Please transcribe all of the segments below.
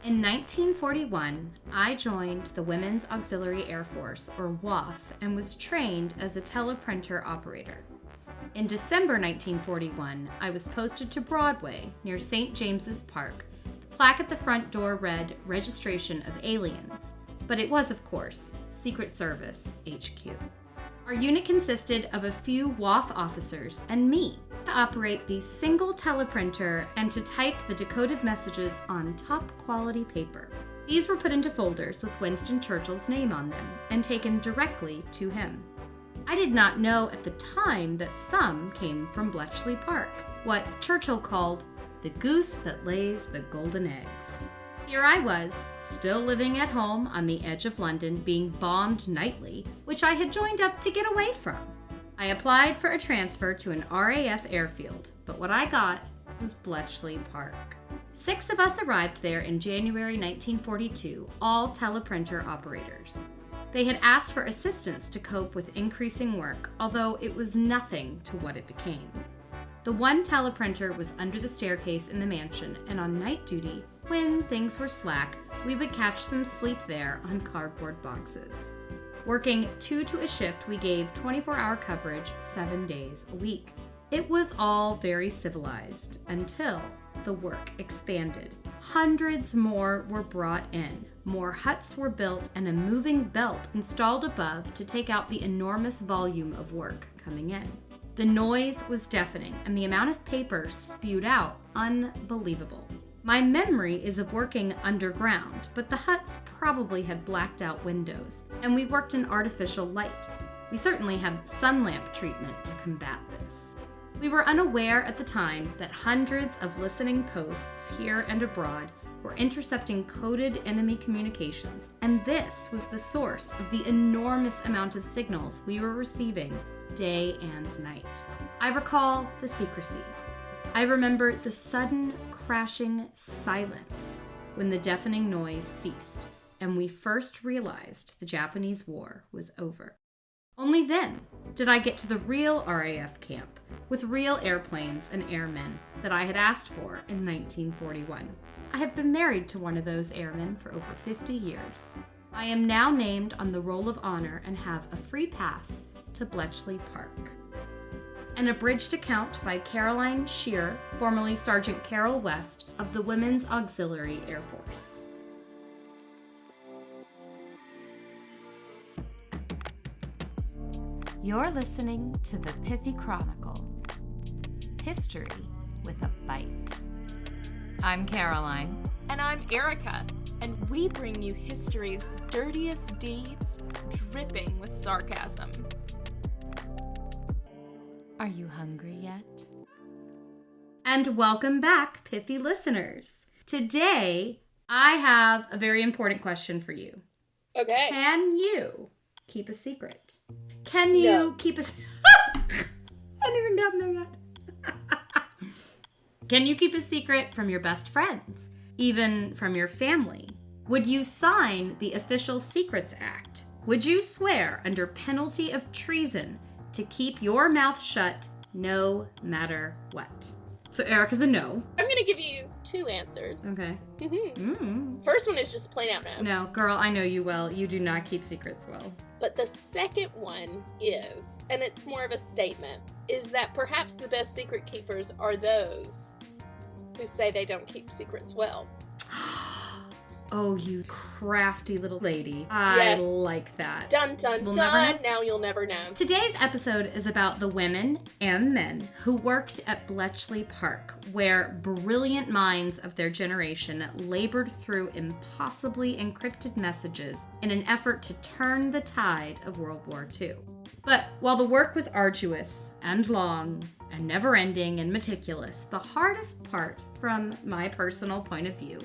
In 1941, I joined the Women's Auxiliary Air Force, or WAF, and was trained as a teleprinter operator. In December 1941, I was posted to Broadway near St. James's Park. The plaque at the front door read, "Registration of Aliens," but it was, of course, Secret Service HQ. Our unit consisted of a few WAF officers and me to operate the single teleprinter and to type the decoded messages on top-quality paper. These were put into folders with Winston Churchill's name on them and taken directly to him. I did not know at the time that some came from Bletchley Park, what Churchill called the goose that lays the golden eggs. Here I was, still living at home on the edge of London, being bombed nightly, which I had joined up to get away from. I applied for a transfer to an RAF airfield, but what I got was Bletchley Park. 6 of us arrived there in January 1942, all teleprinter operators. They had asked for assistance to cope with increasing work, although it was nothing to what it became. The one teleprinter was under the staircase in the mansion, and on night duty, when things were slack, we would catch some sleep there on cardboard boxes. Working 2 to a shift, we gave 24-hour coverage 7 days a week. It was all very civilized until the work expanded. Hundreds more were brought in. More huts were built and a moving belt installed above to take out the enormous volume of work coming in. The noise was deafening and the amount of paper spewed out unbelievable. My memory is of working underground, but the huts probably had blacked out windows, and we worked in artificial light. We certainly had sun lamp treatment to combat this. We were unaware at the time that hundreds of listening posts here and abroad were intercepting coded enemy communications, and this was the source of the enormous amount of signals we were receiving day and night. I recall the secrecy. I remember the sudden crashing silence when the deafening noise ceased, and we first realized the Japanese war was over. Only then did I get to the real RAF camp with real airplanes and airmen that I had asked for in 1941. I have been married to one of those airmen for over 50 years. I am now named on the Roll of Honor and have a free pass to Bletchley Park. An abridged account by Caroline Shearer, formerly Sergeant Carol West of the Women's Auxiliary Air Force. You're listening to the Pithy Chronicle. History with a bite. I'm Caroline. And I'm Erica. And we bring you history's dirtiest deeds, dripping with sarcasm. Are you hungry yet? And welcome back, Pithy listeners. Today, I have a very important question for you. Okay. Can you keep a secret? Can you keep a... I haven't even gotten there yet. Can you keep a secret from your best friends? Even from your family? Would you sign the Official Secrets Act? Would you swear under penalty of treason to keep your mouth shut no matter what? So Erica's a no. I'm going to give you 2 answers. Okay. First one is just plain out no. No, girl, I know you well. You do not keep secrets well. But the second one is, and it's more of a statement, is that perhaps the best secret keepers are those who say they don't keep secrets well. Oh, you crafty little lady. I like that. Dun, dun, We'll dun. Now you'll never know. Today's episode is about the women and men who worked at Bletchley Park, where brilliant minds of their generation labored through impossibly encrypted messages in an effort to turn the tide of World War II. But while the work was arduous and long and never-ending and meticulous, the hardest part, from my personal point of view,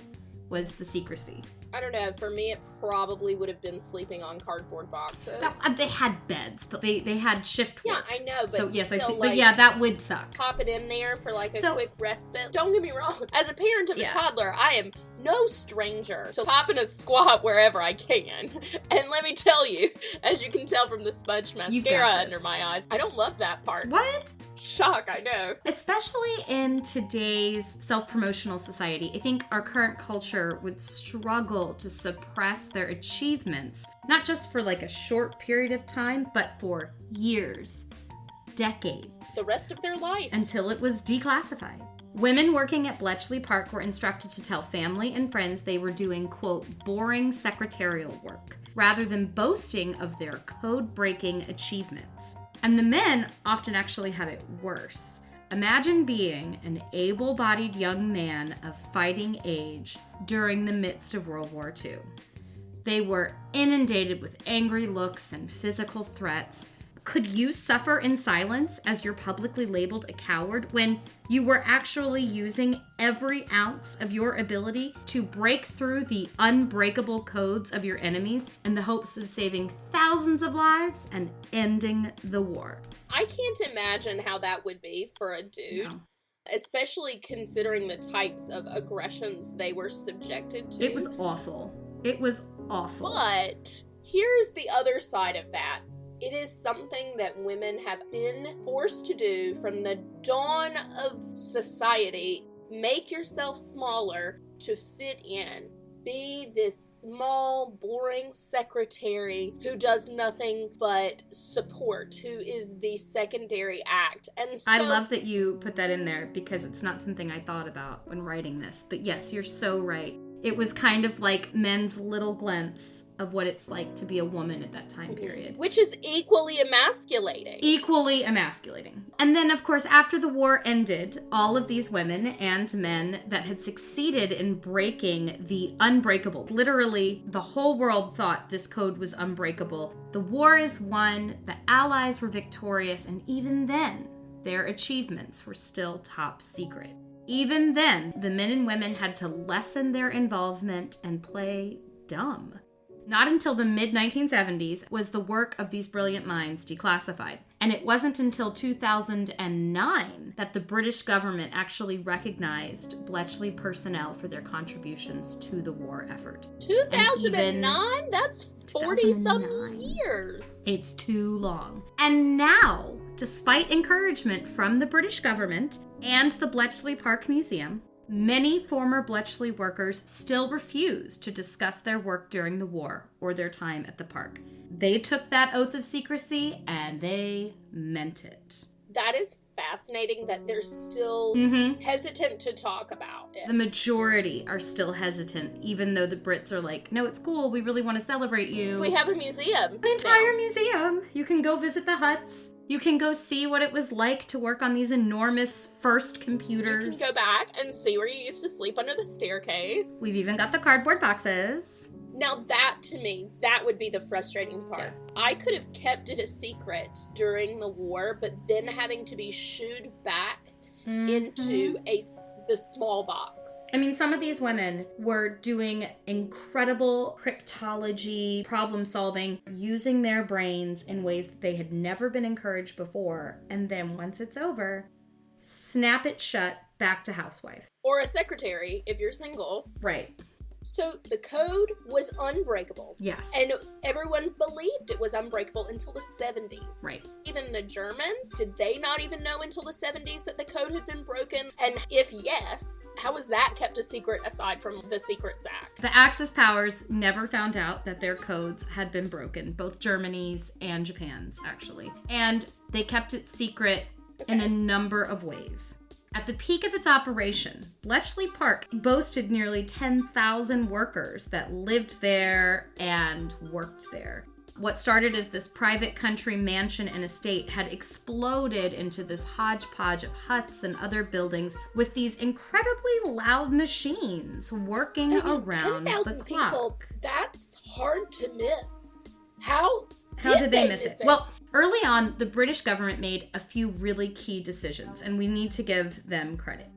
was the secrecy. I don't know. For me, it probably would have been sleeping on cardboard boxes. They had beds, but they had shift work. Yeah, I know, but so yes, still, I see. like, but yeah, that would suck. Pop it in there for like a quick respite. Don't get me wrong. As a parent of a Yeah. toddler, I am no stranger to popping a squat wherever I can. And let me tell you, as you can tell from the smudge mascara under my eyes, I don't love that part. What? Shock, I know. Especially in today's self-promotional society, I think our current culture would struggle to suppress their achievements, not just for like a short period of time, but for years, decades. The rest of their life. Until it was declassified. Women working at Bletchley Park were instructed to tell family and friends they were doing, quote, boring secretarial work, rather than boasting of their code-breaking achievements. And the men often actually had it worse. Imagine being an able-bodied young man of fighting age during the midst of World War II. They were inundated with angry looks and physical threats. Could you suffer in silence as you're publicly labeled a coward when you were actually using every ounce of your ability to break through the unbreakable codes of your enemies in the hopes of saving thousands of lives and ending the war? I can't imagine how that would be for a dude. No. Especially considering the types of aggressions they were subjected to. It was awful. It was awful. But here's the other side of that. It is something that women have been forced to do from the dawn of society. Make yourself smaller to fit in. Be this small, boring secretary who does nothing but support, who is the secondary act. And so, I love that you put that in there because it's not something I thought about when writing this. But yes, you're so right. It was kind of like men's little glimpse of what it's like to be a woman at that time period. Which is equally emasculating. Equally emasculating. And then, of course, after the war ended, all of these women and men that had succeeded in breaking the unbreakable, literally the whole world thought this code was unbreakable. The war is won, the Allies were victorious, and even then, their achievements were still top secret. Even then, the men and women had to lessen their involvement and play dumb. Not until the mid-1970s was the work of these brilliant minds declassified. And it wasn't until 2009 that the British government actually recognized Bletchley personnel for their contributions to the war effort. 2009? That's 40-some years. It's too long. And now, despite encouragement from the British government and the Bletchley Park Museum, many former Bletchley workers still refuse to discuss their work during the war or their time at the park. They took that oath of secrecy and they meant it. That is fascinating that they're still hesitant to talk about it. The majority are still hesitant, even though the Brits are like, no, it's cool. We really want to celebrate you. We have a museum. An entire museum. You can go visit the huts. You can go see what it was like to work on these enormous first computers. You can go back and see where you used to sleep under the staircase. We've even got the cardboard boxes. Now that, to me, that would be the frustrating part. Yeah. I could have kept it a secret during the war, but then having to be shooed back into the small box. I mean, some of these women were doing incredible cryptology, problem solving, using their brains in ways that they had never been encouraged before. And then once it's over, snap it shut, back to housewife. Or a secretary if you're single. Right. So the code was unbreakable. Yes. And everyone believed it was unbreakable until the 70s. Right. Even the Germans, did they not even know until the 70s that the code had been broken? And if yes, how was that kept a secret aside from the Secrets Act? The Axis powers never found out that their codes had been broken, both Germany's and Japan's, actually. And they kept it secret in a number of ways. At the peak of its operation, Bletchley Park boasted nearly 10,000 workers that lived there and worked there. What started as this private country mansion and estate had exploded into this hodgepodge of huts and other buildings with these incredibly loud machines working around 10,000 the clock. people, that's hard to miss. How did they miss it? Well, early on, the British government made a few really key decisions, and we need to give them credit.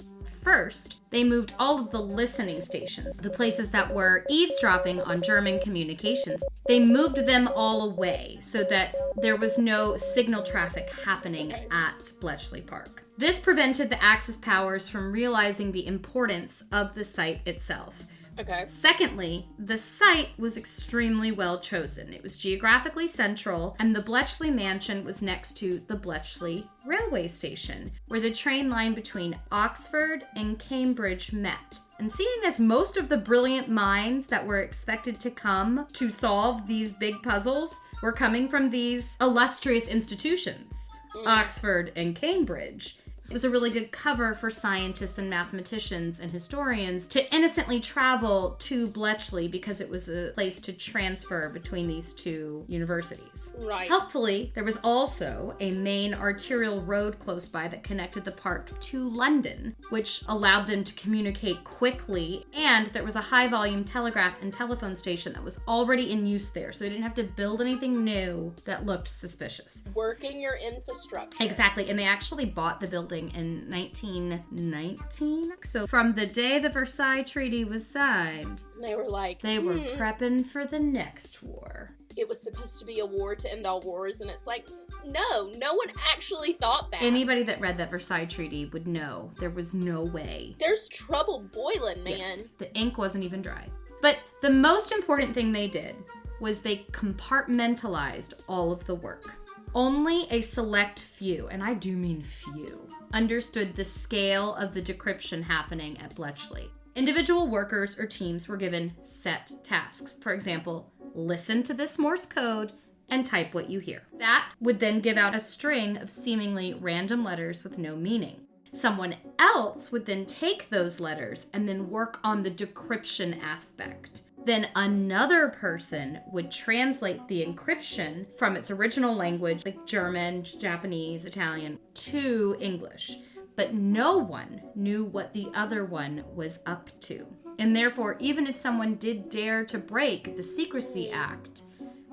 First, they moved all of the listening stations, the places that were eavesdropping on German communications. They moved them all away so that there was no signal traffic happening at Bletchley Park. This prevented the Axis powers from realizing the importance of the site itself, Okay. Secondly, the site was extremely well chosen. It was geographically central, and the Bletchley Mansion was next to the Bletchley Railway Station, where the train line between Oxford and Cambridge met. And seeing as most of the brilliant minds that were expected to come to solve these big puzzles were coming from these illustrious institutions, Oxford and Cambridge, it was a really good cover for scientists and mathematicians and historians to innocently travel to Bletchley because it was a place to transfer between these two universities. Right. Helpfully, there was also a main arterial road close by that connected the park to London, which allowed them to communicate quickly, and there was a high-volume telegraph and telephone station that was already in use there, so they didn't have to build anything new that looked suspicious. Working your infrastructure. Exactly, and they actually bought the building in 1919. So from the day the Versailles Treaty was signed, they were like, they were prepping for the next war. It was supposed to be a war to end all wars, and it's like, no one actually thought that. Anybody that read that Versailles Treaty would know there was no way. There's trouble boiling, man. Yes, the ink wasn't even dry. But the most important thing they did was they compartmentalized all of the work. Only a select few, and I do mean few, understood the scale of the decryption happening at Bletchley. Individual workers or teams were given set tasks. For example, listen to this Morse code and type what you hear. That would then give out a string of seemingly random letters with no meaning. Someone else would then take those letters and then work on the decryption aspect. Then another person would translate the encryption from its original language, like German, Japanese, Italian, to English. But no one knew what the other one was up to. And therefore, even if someone did dare to break the Secrecy Act,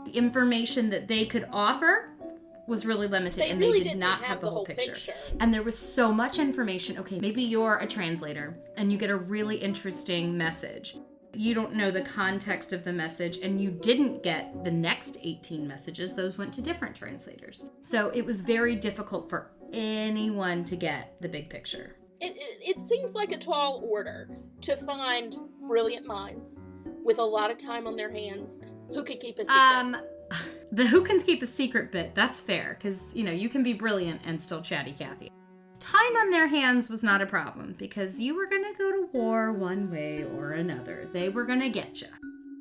the information that they could offer was really limited, and really they did not have the whole picture. And there was so much information. Okay, maybe you're a translator and you get a really interesting message. You don't know the context of the message, and you didn't get the next 18 messages. Those went to different translators. So it was very difficult for anyone to get the big picture. It seems like a tall order to find brilliant minds with a lot of time on their hands who could keep a secret. The who can keep a secret bit, that's fair, because, you can be brilliant and still chatty Cathy. Time on their hands was not a problem, because you were going to go to war one way or another. They were going to get you.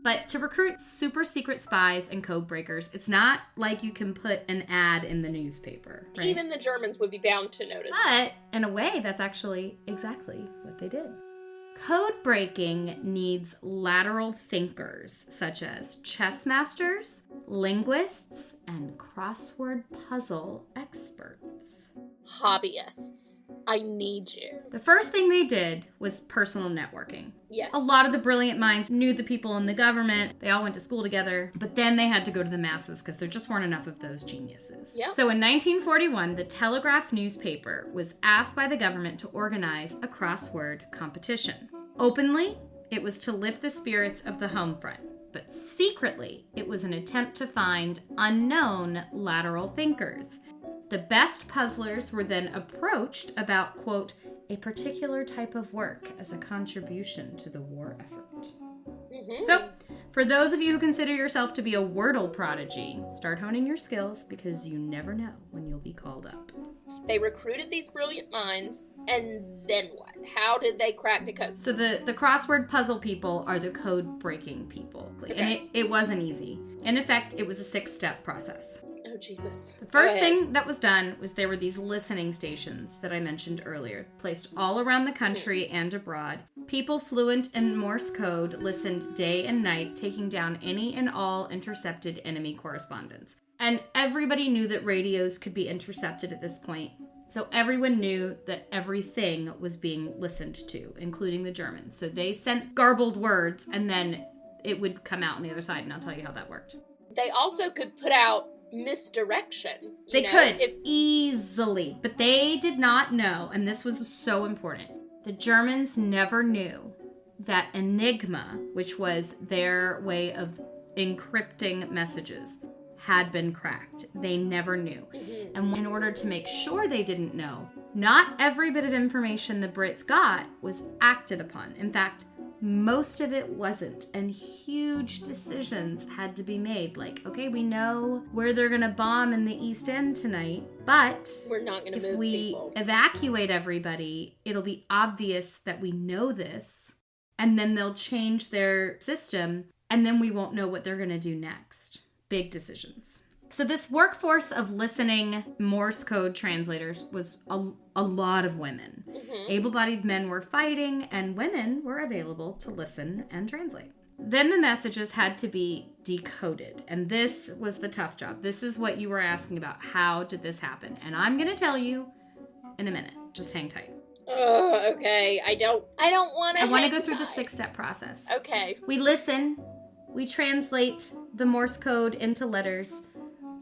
But to recruit super secret spies and codebreakers, it's not like you can put an ad in the newspaper. Right? Even the Germans would be bound to notice. But in a way, that's actually exactly what they did. Code breaking needs lateral thinkers, such as chess masters, linguists, and crossword puzzle experts. Hobbyists. I need you. The first thing they did was personal networking. Yes. A lot of the brilliant minds knew the people in the government. They all went to school together, but then they had to go to the masses because there just weren't enough of those geniuses. Yep. So in 1941, the Telegraph newspaper was asked by the government to organize a crossword competition. Openly, it was to lift the spirits of the home front, but secretly, it was an attempt to find unknown lateral thinkers. The best puzzlers were then approached about, quote, a particular type of work as a contribution to the war effort. Mm-hmm. So, for those of you who consider yourself to be a Wordle prodigy, start honing your skills because you never know when you'll be called up. They recruited these brilliant minds, and then what? How did they crack the code? So the crossword puzzle people are the code-breaking people. Okay. And it wasn't easy. In effect, it was a 6-step process. Oh, Jesus. The first thing that was done was there were these listening stations that I mentioned earlier, placed all around the country and abroad. People fluent in Morse code listened day and night, taking down any and all intercepted enemy correspondence. And everybody knew that radios could be intercepted at this point. So everyone knew that everything was being listened to, including the Germans. So they sent garbled words, and then it would come out on the other side, and I'll tell you how that worked. They also could put out misdirection. They could, easily. But they did not know, and this was so important. The Germans never knew that Enigma, which was their way of encrypting messages, had been cracked. They never knew. Mm-hmm. And in order to make sure they didn't know, not every bit of information the Brits got was acted upon. In fact, most of it wasn't, and huge decisions had to be made. Like, okay, we know where they're gonna bomb in the East End tonight, but we're not gonna move if we people. evacuate everybody, it'll be obvious that we know this, and then they'll change their system, and then we won't know what they're gonna do next. Big decisions. So this workforce of listening Morse code translators was a lot of women. Mm-hmm. Able-bodied men were fighting, and women were available to listen and translate. Then the messages had to be decoded, and this was the tough job. This is what you were asking about. How did this happen? And I'm going to tell you in a minute. Just hang tight. Okay. I don't want to. I want to go through the 6-step process. Okay. We listen. We translate the Morse code into letters.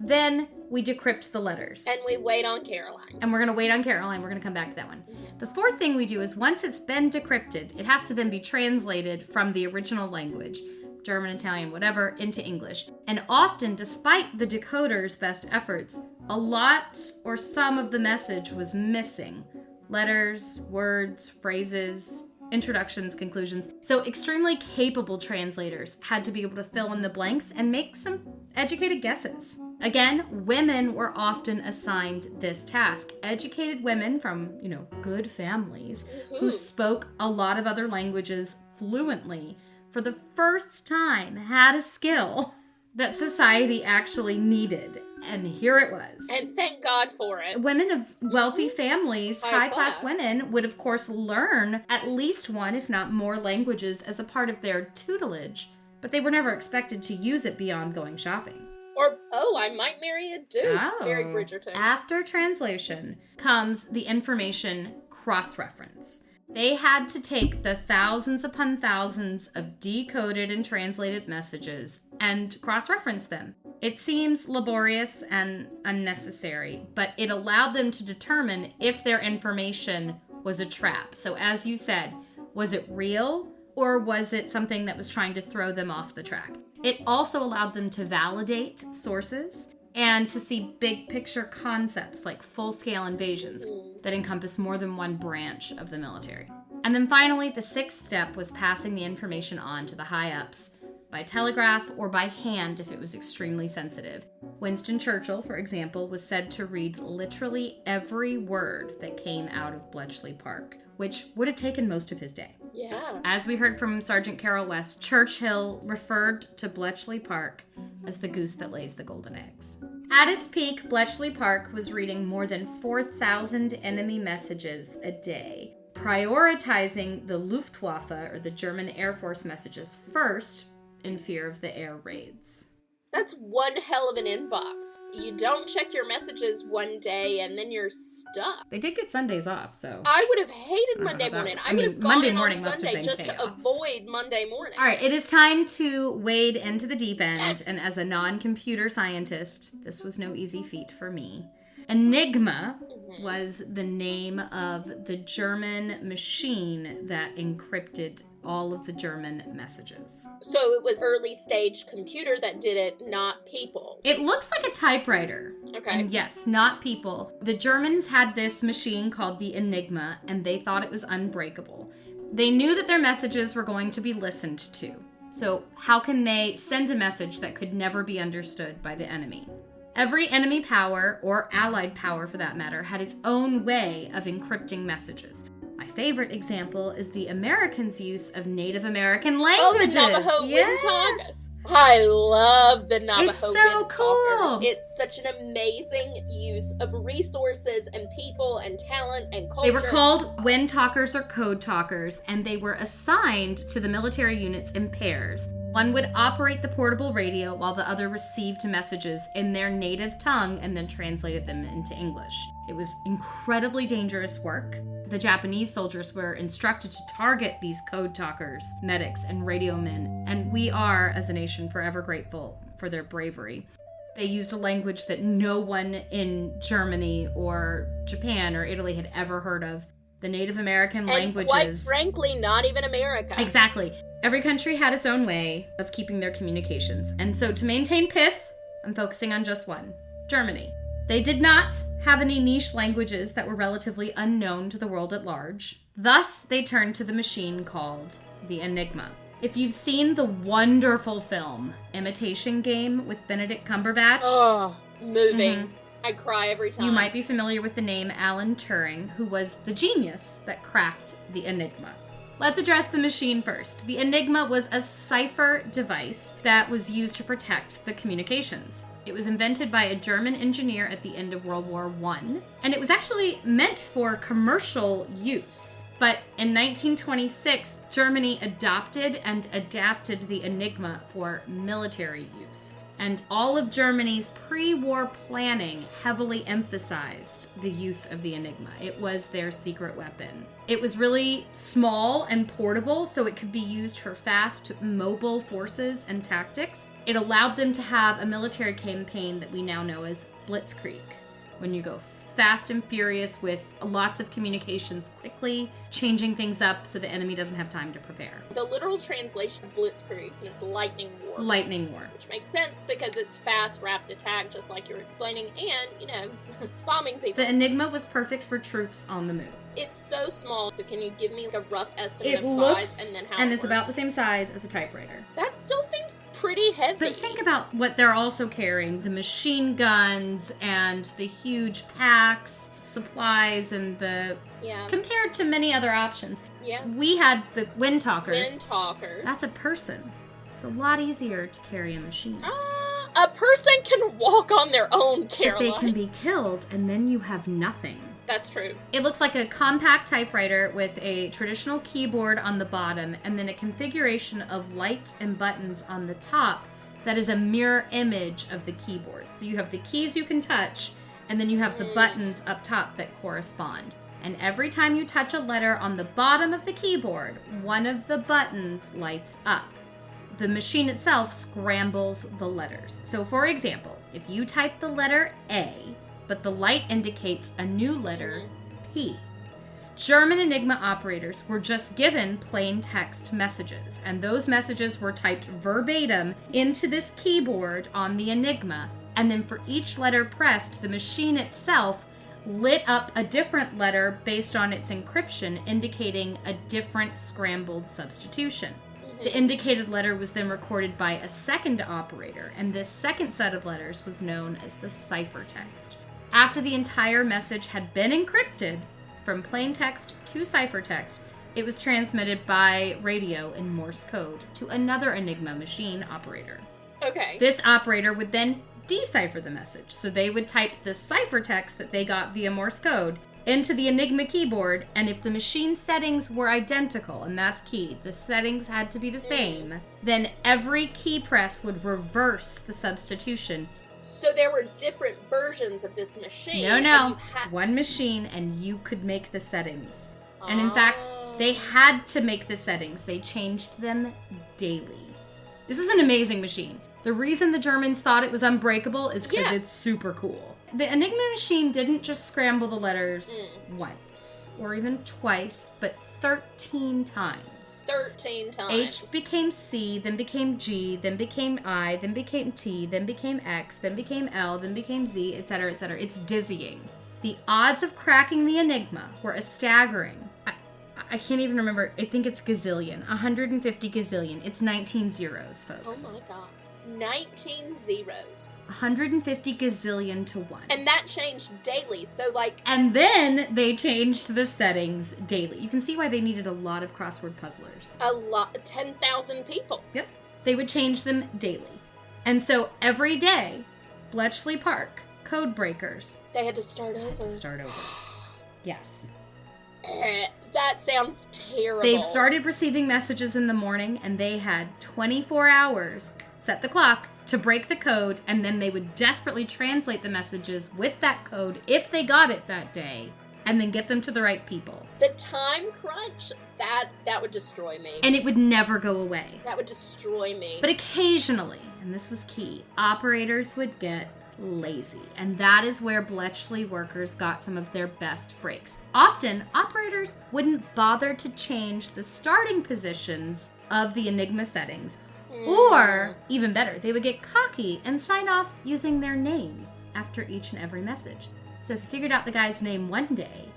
Then we decrypt the letters. And we wait on Caroline. And we're going to wait on Caroline. We're going to come back to that one. The fourth thing we do is once it's been decrypted, it has to then be translated from the original language, German, Italian, whatever, into English. And often, despite the decoder's best efforts, a lot or some of the message was missing. Letters, words, phrases, introductions, conclusions. So extremely capable translators had to be able to fill in the blanks and make some educated guesses. Again, women were often assigned this task. Educated women from, good families who spoke a lot of other languages fluently for the first time had a skill that society actually needed. And here it was. And thank God for it. Women of wealthy families, high-class class. women, would of course learn at least one, if not more, languages as a part of their tutelage, but they were never expected to use it beyond going shopping. Or, I might marry a dude. Mary Bridgerton. After translation comes the information cross-reference. They had to take the thousands upon thousands of decoded and translated messages and cross-reference them. It seems laborious and unnecessary, but it allowed them to determine if their information was a trap. So as you said, was it real or was it something that was trying to throw them off the track? It also allowed them to validate sources and to see big picture concepts like full-scale invasions that encompass more than one branch of the military. And then finally, the 6th step was passing the information on to the high-ups by telegraph or by hand if it was extremely sensitive. Winston Churchill, for example, was said to read literally every word that came out of Bletchley Park, which would have taken most of his day. Yeah. As we heard from Sergeant Carol West, Churchill referred to Bletchley Park as the goose that lays the golden eggs. At its peak, Bletchley Park was reading more than 4,000 enemy messages a day, prioritizing the Luftwaffe, or the German Air Force messages, first in fear of the air raids. That's one hell of an inbox. You don't check your messages one day and then you're stuck. They did get Sundays off, so... I would have hated Monday morning. I would have gone Monday in morning on Sunday just chaos. to avoid Monday morning. All right, it is time to wade into the deep end, Yes! And as a non-computer scientist, this was no easy feat for me. Enigma was the name of the German machine that encrypted all of the German messages. So it was early stage computer that did it, not people. It looks like a typewriter. Okay. And yes, not people. The Germans had this machine called the Enigma, and they thought it was unbreakable. They knew that their messages were going to be listened to. So how can they send a message that could never be understood by the enemy? Every enemy power, or allied power for that matter, had its own way of encrypting messages. My favorite example is the Americans' use of Native American languages. Oh, the Navajo Wind Talk. I love the Navajo It's so Wind cool. Talkers. It's such an amazing use of resources and people and talent and culture. They were called Wind Talkers or Code Talkers, and they were assigned to the military units in pairs. One would operate the portable radio while the other received messages in their native tongue and then translated them into English. It was incredibly dangerous work. The Japanese soldiers were instructed to target these code talkers, medics, and radio men, and we are, as a nation, forever grateful for their bravery. They used a language that no one in Germany or Japan or Italy had ever heard of. The Native American languages. And quite frankly, not even America. Exactly. Every country had its own way of keeping their communications. And so to maintain pith, I'm focusing on just one, Germany. They did not have any niche languages that were relatively unknown to the world at large. Thus, they turned to the machine called the Enigma. If you've seen the wonderful film Imitation Game with Benedict Cumberbatch... Oh, moving. Mm-hmm. I cry every time. You might be familiar with the name Alan Turing, who was the genius that cracked the Enigma. Let's address the machine first. The Enigma was a cipher device that was used to protect the communications. It was invented by a German engineer at the end of World War I, and it was actually meant for commercial use. But in 1926, Germany adopted and adapted the Enigma for military use. And all of Germany's pre-war planning heavily emphasized the use of the Enigma. It was their secret weapon. It was really small and portable, so it could be used for fast, mobile forces and tactics. It allowed them to have a military campaign that we now know as Blitzkrieg, when you go fast and furious with lots of communications quickly, changing things up so the enemy doesn't have time to prepare. The literal translation of Blitzkrieg is lightning war. Lightning war. Which makes sense because it's fast, rapid attack, just like you're explaining, and, bombing people. The Enigma was perfect for troops on the move. It's so small, so can you give me a rough estimate of size and then how and it's about the same size as a typewriter. That still seems pretty heavy. But think about what they're also carrying. The machine guns and the huge packs, supplies, and the... Yeah. Compared to many other options. Yeah. We had the wind talkers. Wind talkers. That's a person. It's a lot easier to carry a machine. A person can walk on their own, Caroline. But they can be killed, and then you have nothing. That's true. It looks like a compact typewriter with a traditional keyboard on the bottom and then a configuration of lights and buttons on the top that is a mirror image of the keyboard. So you have the keys you can touch, and then you have the buttons up top that correspond. And every time you touch a letter on the bottom of the keyboard, one of the buttons lights up. The machine itself scrambles the letters. So for example, if you type the letter A, but the light indicates a new letter, P. German Enigma operators were just given plain text messages, and those messages were typed verbatim into this keyboard on the Enigma, and then for each letter pressed, the machine itself lit up a different letter based on its encryption, indicating a different scrambled substitution. The indicated letter was then recorded by a second operator, and this second set of letters was known as the ciphertext. After the entire message had been encrypted, from plain text to ciphertext, it was transmitted by radio in Morse code to another Enigma machine operator. Okay. This operator would then decipher the message, so they would type the ciphertext that they got via Morse code into the Enigma keyboard, and if the machine settings were identical, and that's key, the settings had to be the same, then every key press would reverse the substitution. So there were different versions of this machine. No. One machine, and you could make the settings. And in fact, they had to make the settings. They changed them daily. This is an amazing machine. The reason the Germans thought it was unbreakable is because it's super cool. The Enigma machine didn't just scramble the letters once, or even twice, but 13 times. 13 times. H became C, then became G, then became I, then became T, then became X, then became L, then became Z, etc., etc. It's dizzying. The odds of cracking the Enigma were a staggering, I can't even remember, I think it's gazillion, 150 gazillion. It's 19 zeros, folks. Oh my god. 19 zeros. 150 gazillion to 1. And that changed daily, so like... And then they changed the settings daily. You can see why they needed a lot of crossword puzzlers. A lot, 10,000 people. Yep. They would change them daily. And so every day, Bletchley Park, codebreakers... They had to start over. Yes. That sounds terrible. They've started receiving messages in the morning, and they had 24 hours... set the clock to break the code, and then they would desperately translate the messages with that code if they got it that day, and then get them to the right people. The time crunch, that would destroy me. And it would never go away. That would destroy me. But occasionally, and this was key, operators would get lazy, and that is where Bletchley workers got some of their best breaks. Often, operators wouldn't bother to change the starting positions of the Enigma settings. Or, even better, they would get cocky and sign off using their name after each and every message. So if you figured out the guy's name one day,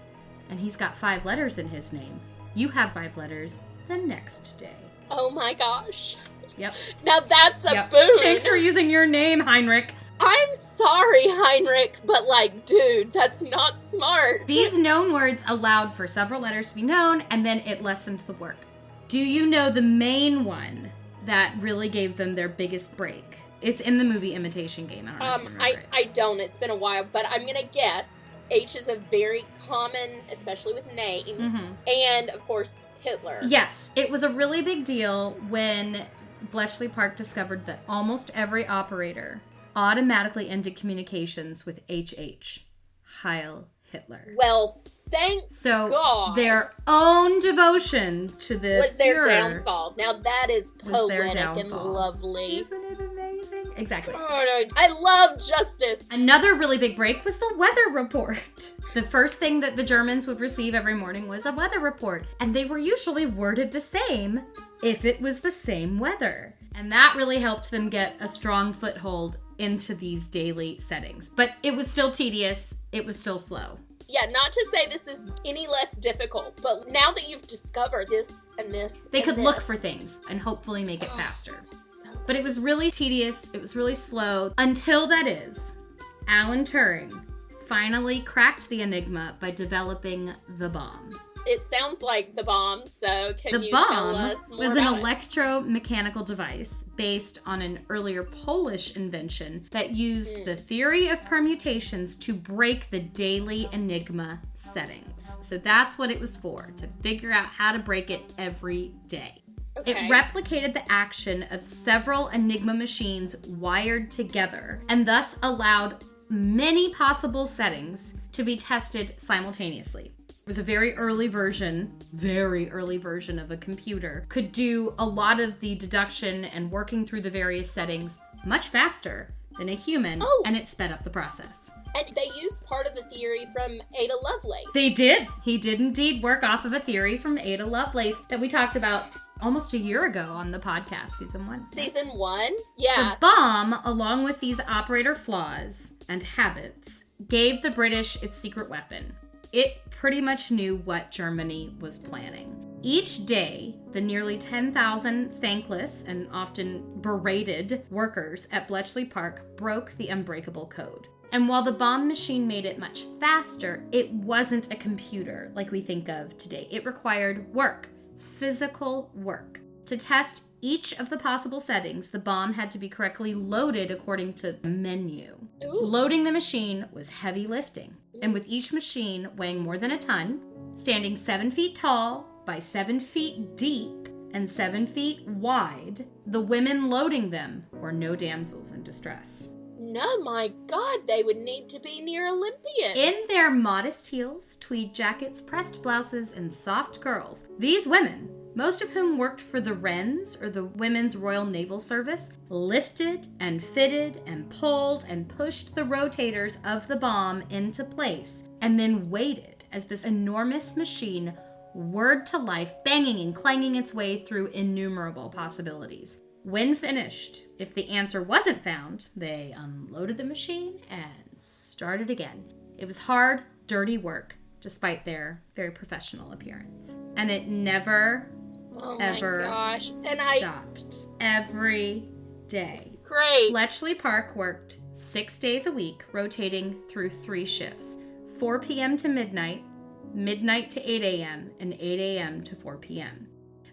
and he's got 5 letters in his name. You have 5 letters the next day. Oh my gosh. Yep. Now that's a boon. Thanks for using your name, Heinrich. I'm sorry, Heinrich, but dude, that's not smart. These known words allowed for several letters to be known, and then it lessened the work. Do you know the main one that really gave them their biggest break? It's in the movie Imitation Game. I don't know if you remember it. I don't. It's been a while, but I'm going to guess H is a very common, especially with names, and, of course, Hitler. Yes, it was a really big deal when Bletchley Park discovered that almost every operator automatically ended communications with HH. Heil Hitler. Well, thank God. Their own devotion to the was their Führer downfall. Now that is poetic and lovely. Isn't it amazing? Exactly. God, I love justice. Another really big break was the weather report. The first thing that the Germans would receive every morning was a weather report, and they were usually worded the same if it was the same weather. And that really helped them get a strong foothold into these daily settings. But it was still tedious. It was still slow. Yeah, not to say this is any less difficult, but now that you've discovered this and this, they could look for things and hopefully make it faster. But it was really tedious. It was really slow until Alan Turing finally cracked the enigma by developing the bomb. It sounds like the bomb, so can you tell us more about it? The bomb was an electromechanical device based on an earlier Polish invention that used the theory of permutations to break the daily enigma settings. So that's what it was for, to figure out how to break it every day. Okay. It replicated the action of several enigma machines wired together and thus allowed many possible settings to be tested simultaneously. It was a very early version of a computer. Could do a lot of the deduction and working through the various settings much faster than a human, and it sped up the process. And they used part of the theory from Ada Lovelace. They did. He did indeed work off of a theory from Ada Lovelace that we talked about almost a year ago on the podcast, season 1. Season 1? Yeah. The bomb, along with these operator flaws and habits, gave the British its secret weapon. It pretty much knew what Germany was planning. Each day, the nearly 10,000 thankless and often berated workers at Bletchley Park broke the unbreakable code. And while the bomb machine made it much faster, it wasn't a computer like we think of today. It required work, physical work. To test each of the possible settings, the bomb had to be correctly loaded according to a menu. Ooh. Loading the machine was heavy lifting. And with each machine weighing more than a ton, standing 7 feet tall by 7 feet deep and 7 feet wide, the women loading them were no damsels in distress. No, my God, they would need to be near Olympian. In their modest heels, tweed jackets, pressed blouses, and soft curls, these women, most of whom worked for the Wrens or the Women's Royal Naval Service, lifted and fitted and pulled and pushed the rotators of the bomb into place and then waited as this enormous machine whirred to life, banging and clanging its way through innumerable possibilities. When finished, if the answer wasn't found, they unloaded the machine and started again. It was hard, dirty work, despite their very professional appearance. And it never, stopped. Every day. Great. Bletchley Park worked 6 days a week, rotating through 3 shifts. 4 p.m. to midnight, midnight to 8 a.m., and 8 a.m. to 4 p.m.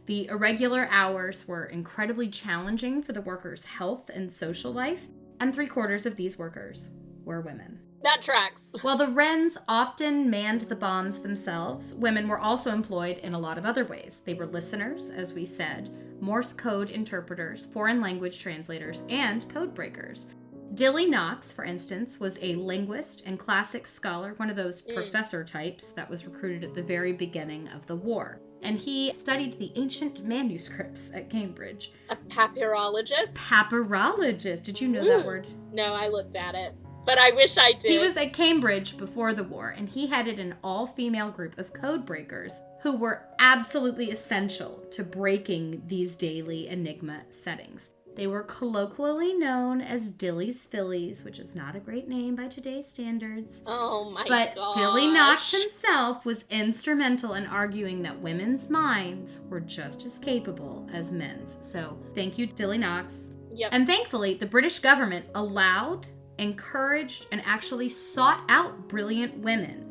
The irregular hours were incredibly challenging for the workers' health and social life, and 3/4 of these workers were women. That tracks. While the Wrens often manned the bombs themselves, women were also employed in a lot of other ways. They were listeners, as we said, Morse code interpreters, foreign language translators, and codebreakers. Dilly Knox, for instance, was a linguist and classics scholar, one of those professor types that was recruited at the very beginning of the war. And he studied the ancient manuscripts at Cambridge. A papyrologist? Papyrologist. Did you know that word? No, I looked at it. But I wish I did. He was at Cambridge before the war, and he headed an all-female group of codebreakers who were absolutely essential to breaking these daily enigma settings. They were colloquially known as Dilly's Fillies, which is not a great name by today's standards. Oh my But gosh. Dilly Knox himself was instrumental in arguing that women's minds were just as capable as men's. So thank you, Dilly Knox. Yep. And thankfully, the British government allowed, encouraged, and actually sought out brilliant women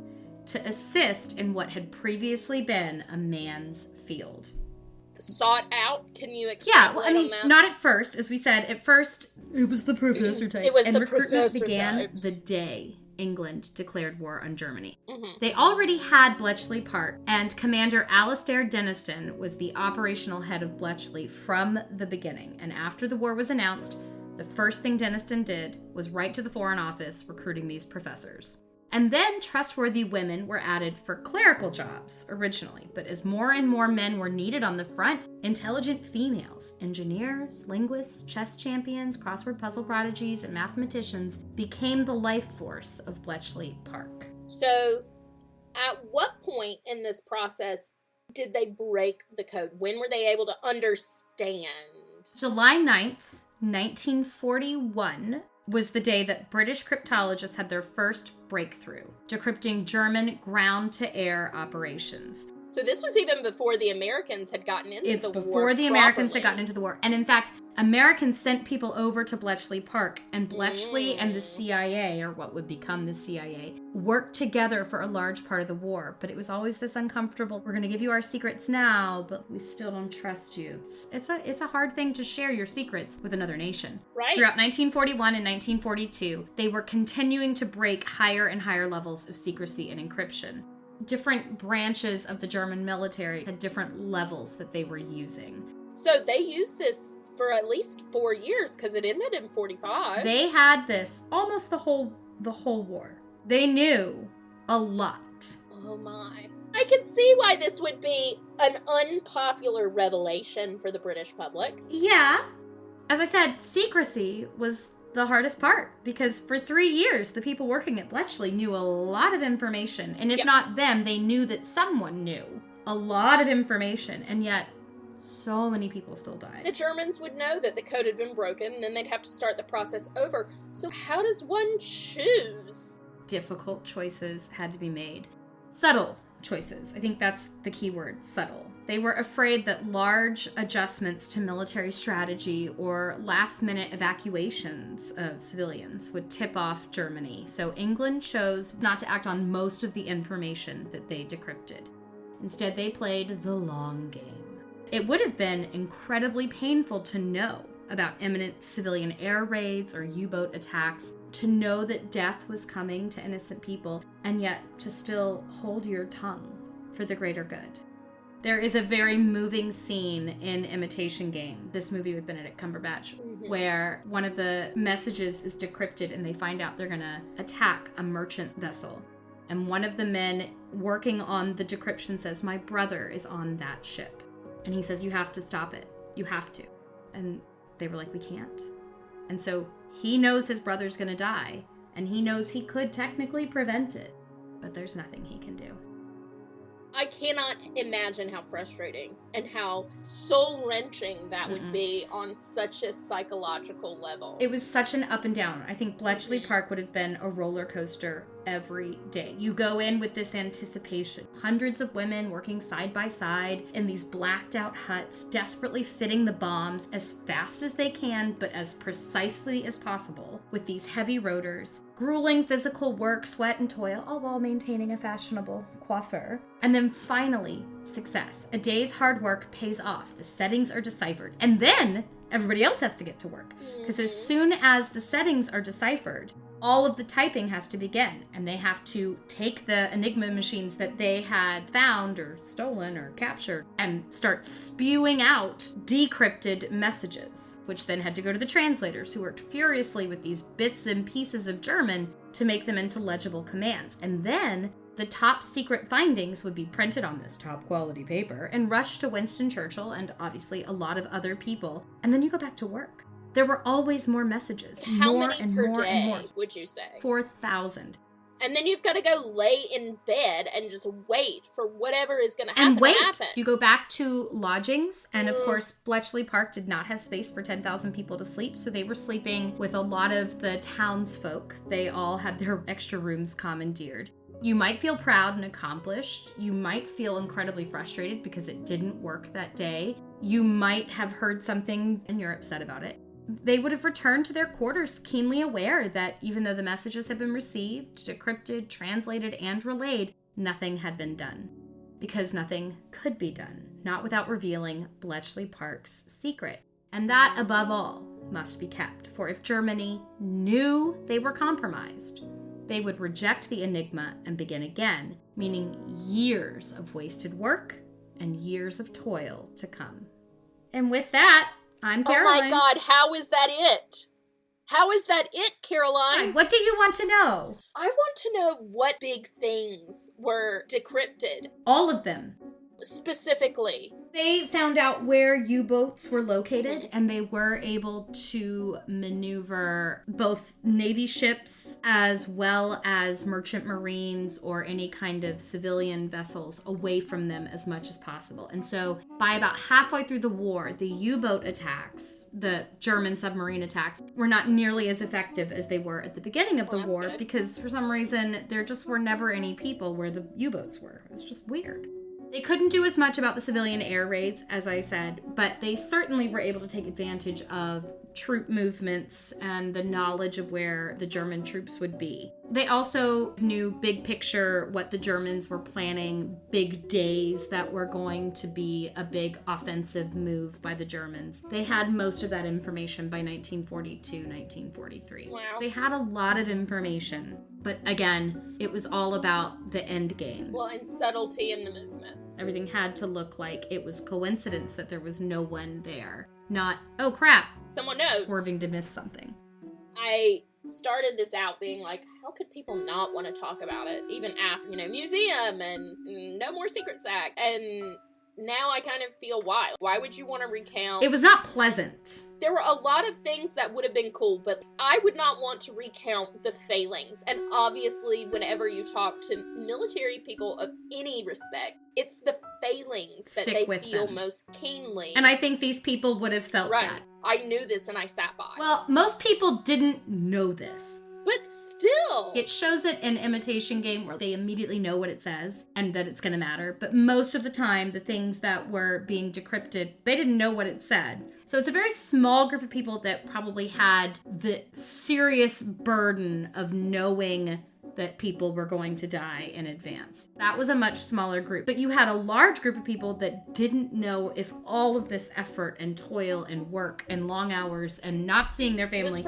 to assist in what had previously been a man's field. Sought out? Can you explain on that? Not at first. As we said, at first, it was the professor types. It was and the recruitment professor began types. the day England declared war on Germany. Mm-hmm. They already had Bletchley Park, and Commander Alastair Denniston was the operational head of Bletchley from the beginning. And after the war was announced, the first thing Denniston did was write to the Foreign Office recruiting these professors. And then trustworthy women were added for clerical jobs originally, but as more and more men were needed on the front, intelligent females, engineers, linguists, chess champions, crossword puzzle prodigies, and mathematicians became the life force of Bletchley Park. So, at what point in this process did they break the code? When were they able to understand? July 9th, 1941 was the day that British cryptologists had their first breakthrough, decrypting German ground-to-air operations. So this was even before the Americans had gotten into the war. It's before the Americans had gotten into the war. And in fact, Americans sent people over to Bletchley Park, and Bletchley and the CIA, or what would become the CIA, worked together for a large part of the war. But it was always this uncomfortable, we're going to give you our secrets now, but we still don't trust you. It's a hard thing to share your secrets with another nation. Right. Throughout 1941 and 1942, they were continuing to break higher and higher levels of secrecy and encryption. Different branches of the German military had different levels that they were using. So they used this for at least 4 years, because it ended in 45. They had this almost the whole war. They knew a lot. Oh my. I can see why this would be an unpopular revelation for the British public. Yeah. As I said, secrecy was the hardest part, because for 3 years, the people working at Bletchley knew a lot of information. And if not them, they knew that someone knew a lot of information. And yet, so many people still died. The Germans would know that the code had been broken, and then they'd have to start the process over. So how does one choose? Difficult choices had to be made. Subtle choices. I think that's the key word, subtle. They were afraid that large adjustments to military strategy or last-minute evacuations of civilians would tip off Germany. So England chose not to act on most of the information that they decrypted. Instead, they played the long game. It would have been incredibly painful to know about imminent civilian air raids or U-boat attacks, to know that death was coming to innocent people, and yet to still hold your tongue for the greater good. There is a very moving scene in Imitation Game, this movie with Benedict Cumberbatch, where one of the messages is decrypted and they find out they're going to attack a merchant vessel. And one of the men working on the decryption says, "My brother is on that ship." And he says, "You have to stop it. You have to." And they were like, "We can't." And so he knows his brother's going to die, and he knows he could technically prevent it, but there's nothing he can do. I cannot imagine how frustrating and how soul-wrenching that would be on such a psychological level. It was such an up and down. I think Bletchley Park would have been a roller coaster every day. You go in with this anticipation. Hundreds of women working side by side in these blacked out huts, desperately fitting the bombs as fast as they can, but as precisely as possible, with these heavy rotors, grueling physical work, sweat, and toil, all while maintaining a fashionable coiffure. And then finally, success. A day's hard work pays off. The settings are deciphered. And then everybody else has to get to work. Because as soon as the settings are deciphered, all of the typing has to begin, and they have to take the Enigma machines that they had found or stolen or captured and start spewing out decrypted messages, which then had to go to the translators, who worked furiously with these bits and pieces of German to make them into legible commands. And then the top secret findings would be printed on this top quality paper and rushed to Winston Churchill and obviously a lot of other people. And then you go back to work. There were always more messages. How more many and per more day, and more. would you say? 4,000. And then you've got to go lay in bed and just wait for whatever is going to happen. And wait, to happen. you go back to lodgings, and of course, Bletchley Park did not have space for 10,000 people to sleep, so they were sleeping with a lot of the townsfolk. They all had their extra rooms commandeered. You might feel proud and accomplished. You might feel incredibly frustrated because it didn't work that day. You might have heard something and you're upset about it. They would have returned to their quarters keenly aware that even though the messages had been received, decrypted, translated, and relayed, nothing had been done. Because nothing could be done, not without revealing Bletchley Park's secret. And that, above all, must be kept. For if Germany knew they were compromised, they would reject the enigma and begin again, meaning years of wasted work and years of toil to come. And with that, I'm Caroline. Oh my God, how is that it? How is that it, Caroline? What do you want to know? I want to know what big things were decrypted. All of them. Specifically. They found out where U-boats were located, and they were able to maneuver both Navy ships as well as merchant marines or any kind of civilian vessels away from them as much as possible. And so by about halfway through the war, the U-boat attacks, the German submarine attacks, were not nearly as effective as they were at the beginning of the war because for some reason there just were never any people where the U-boats were. It was just weird. They couldn't do as much about the civilian air raids, as I said, but they certainly were able to take advantage of troop movements and the knowledge of where the German troops would be. They also knew big picture what the Germans were planning, big days that were going to be a big offensive move by the Germans. They had most of that information by 1942, 1943. Wow. They had a lot of information, but again, it was all about the end game. Well, and subtlety in the movements. Everything had to look like it was coincidence that there was no one there. Not, oh crap, someone knows. Swerving to miss something. I started this out being like, how could people not want to talk about it? Even after, museum and no more Secrets Act. And now I kind of feel why. Why would you want to recount? It was not pleasant. There were a lot of things that would have been cool, but I would not want to recount the failings. And obviously, whenever you talk to military people of any respect, it's the failings that they feel most keenly. And I think these people would have felt that. I knew this and I sat by. Well, most people didn't know this. But still. It shows it in Imitation Game where they immediately know what it says and that it's going to matter. But most of the time, the things that were being decrypted, they didn't know what it said. So it's a very small group of people that probably had the serious burden of knowing that people were going to die in advance. That was a much smaller group. But you had a large group of people that didn't know if all of this effort and toil and work and long hours and not seeing their family was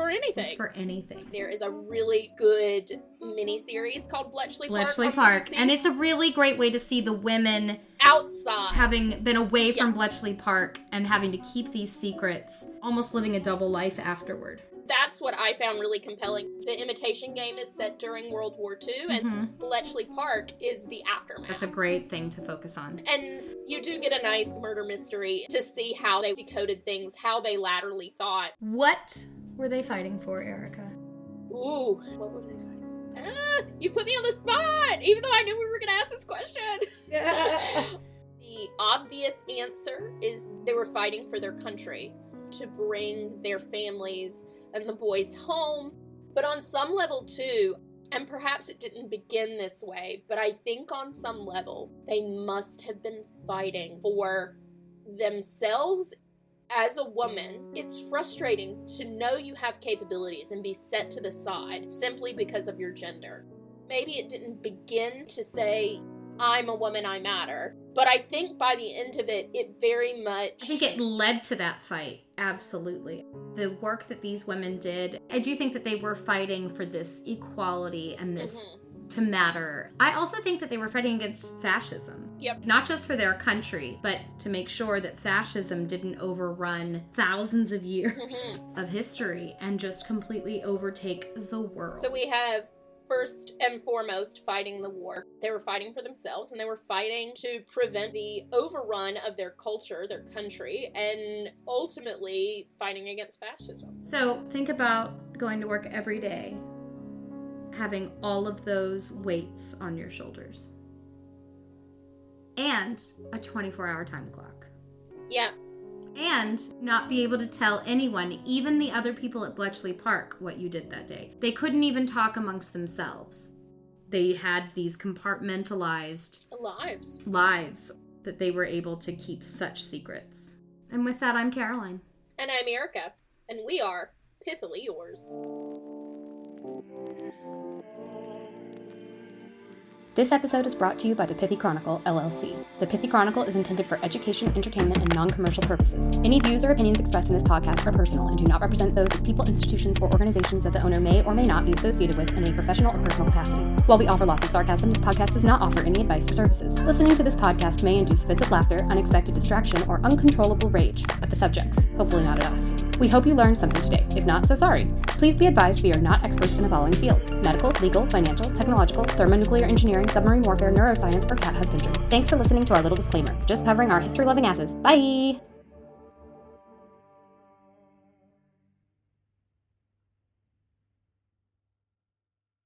for anything. There is a really good miniseries called Bletchley Park. And it's a really great way to see the women outside, having been away from Bletchley Park and having to keep these secrets, almost living a double life afterward. That's what I found really compelling. The Imitation Game is set during World War II, and Bletchley Park is the aftermath. That's a great thing to focus on. And you do get a nice murder mystery to see how they decoded things, how they laterally thought. What were they fighting for, Erica? Ooh, what were they fighting? You put me on the spot, even though I knew we were going to ask this question. Yeah. The obvious answer is they were fighting for their country, to bring their families and the boys home. But on some level too, and perhaps it didn't begin this way, but I think on some level they must have been fighting for themselves. As a woman, it's frustrating to know you have capabilities and be set to the side simply because of your gender. Maybe it didn't begin to say, I'm a woman, I matter. But I think by the end of it, it very much... I think it led to that fight, absolutely. The work that these women did, I do think that they were fighting for this equality and this to matter. I also think that they were fighting against fascism. Yep. Not just for their country, but to make sure that fascism didn't overrun thousands of years of history and just completely overtake the world. So we have... first and foremost, fighting the war. They were fighting for themselves, and they were fighting to prevent the overrun of their culture, their country, and ultimately fighting against fascism. So think about going to work every day having all of those weights on your shoulders. And a 24-hour time clock. Yeah. And not be able to tell anyone, even the other people at Bletchley Park, what you did that day. They couldn't even talk amongst themselves. They had these compartmentalized lives that they were able to keep such secrets. And with that, I'm Caroline. And I'm Erica. And we are Pithily Yours. This episode is brought to you by the Pithy Chronicle, LLC. The Pithy Chronicle is intended for education, entertainment, and non-commercial purposes. Any views or opinions expressed in this podcast are personal and do not represent those of people, institutions, or organizations that the owner may or may not be associated with in a professional or personal capacity. While we offer lots of sarcasm, this podcast does not offer any advice or services. Listening to this podcast may induce fits of laughter, unexpected distraction, or uncontrollable rage at the subjects, hopefully not at us. We hope you learned something today. If not, so sorry. Please be advised we are not experts in the following fields: medical, legal, financial, technological, thermonuclear engineering, submarine warfare, neuroscience, or cat husbandry. Thanks for listening to our little disclaimer. Just covering our history-loving asses. Bye!